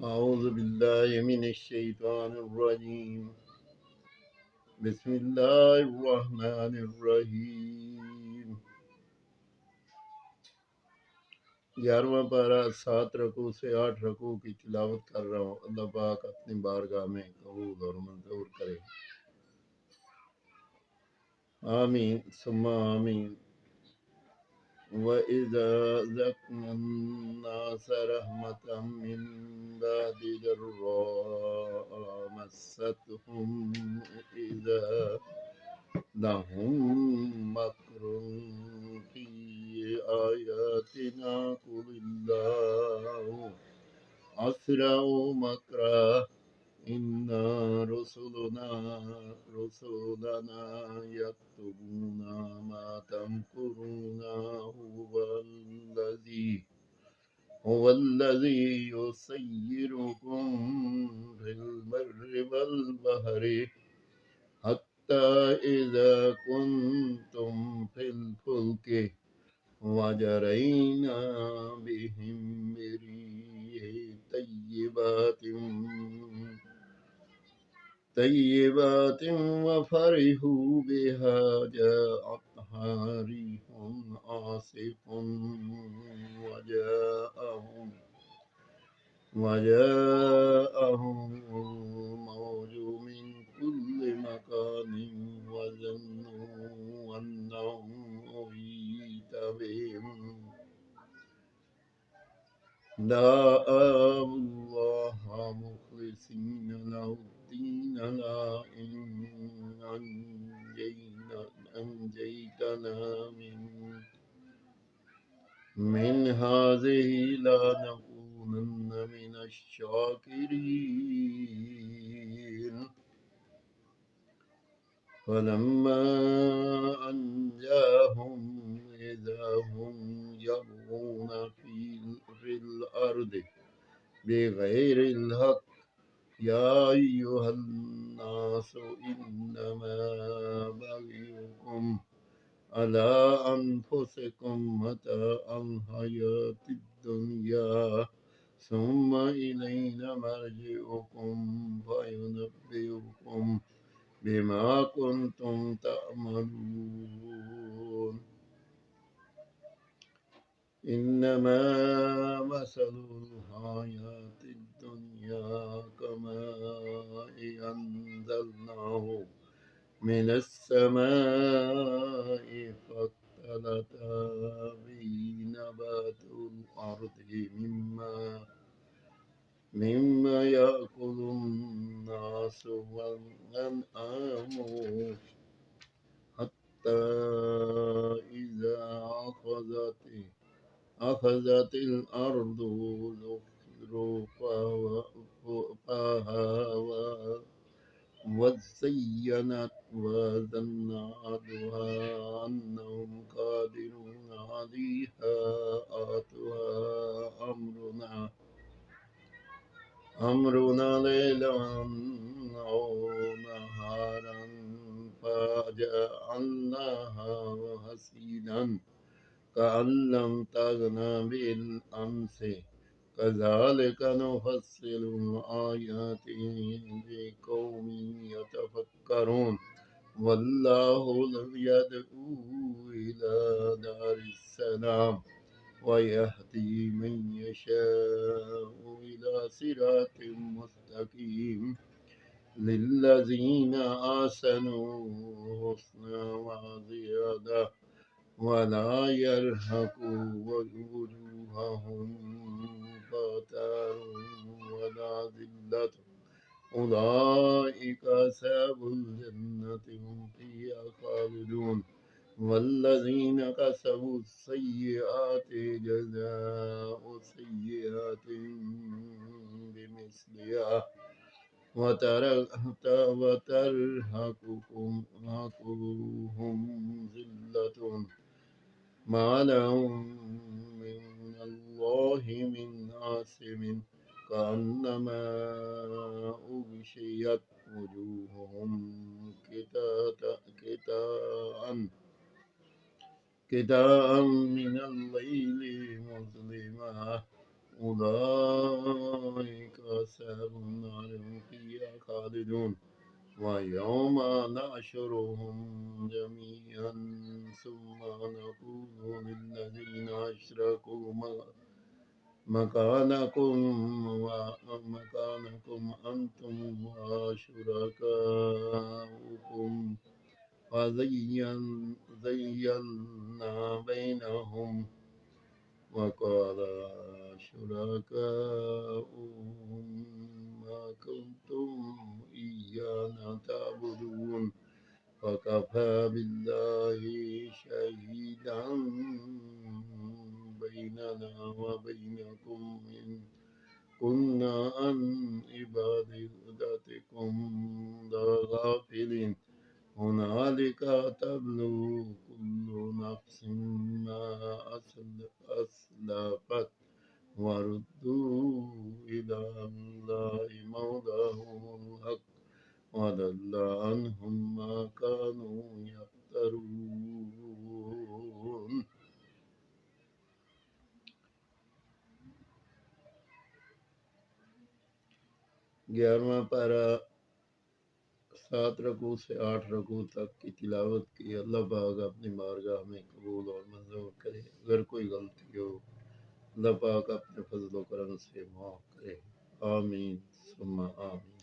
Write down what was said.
أعوذ بالله من الشيطان الرجيم. بسم الله الرحمن الرحيم. 11वां पारा 7 रकू से 8 रकू की तिलावत कर रहा हूँ। अल्लाह पाक अपनी बारगाह में कबूल और मंजूर करे। आमीन सुम्मा आमीन। وإذا ذقنا الناس رحمة من بعد ضراء مستهم إذا لهم مكر في آياتنا قل الله أسرع مكرا إن رسلنا يكتبون ما تمكرون هو الذي يسيركم في البر والبحر حتى إذا كنتم في الفلك وجرينا بهم بريح طيبات وفرحوا بها جاءتها ريح عاصف وجاءهم الموج من كل مكان وظنوا أنهم أحيط بهم دعوا الله مخلصين له الدين لئن أنجيتنا من هذه لنكونن من الشاكرين. فلما أنجاهم إذا هم يبغون في الأرض بغير الحق يا أيها الناس إنما بغيكم على أنفسكم متاع الحياة الدنيا ثم إلينا مرجعكم فينبئكم بما كنتم تعملون. إنما مثل الحياة الدنيا كماء أنزلناه من السماء فاختلط به نبات الأرض مما يأكل الناس والأنعام حتى إذا أخذت الأرض زخرفها وزينت وظن أهلها أنهم قادرون عليها أتوها أمرنا ليلا أو نهارا فجعلناها حصيدا كأن لم تغن بالأمس كذلك نفصل الآيات لقوم يتفكرون. والله يدعو إلى دار السلام ويهدي من يشاء إلى صراط مستقيم. للذين أحسنوا الحسنى وزيادة ولا يرهق وجوههم قتر ولا ذلة أولئك أصحاب الجنة هم فيها خالدون. والذين كسبوا السيئات جزاء سيئات بمثلها وترهقهم ذلة ما لهم من الله من عاصم كأنما أغشيت وجوههم كتاء من الليل مظلما أولئك أصحاب النار هم فيها خالدون ويوم نحشرهم جميعا ثم نقول للذين أشركوا مكانكم أنتم وشركاؤكم وزينا بينهم وقال شركاؤهم ما كنتم إيانا تعبدون وكفى بالله شهيدا بيننا وبينكم إن كنا عن عبادتكم غافلين هنالك تبلو كل نفس ما أسلفت وردوا إلى الله مولاهم الحق وضل عنهم ما كانوا يفترون. 11वां पारा 7 रकू से 8 रकू तक की तिलावत की। अल्लाह पाक अपनी बारगाह में कबूल और मंजूर करे। अगर कोई गलती हो अल्लाह पाक अपने फजल करम से माफ़ करे। आमीन सुम्मा आमीन।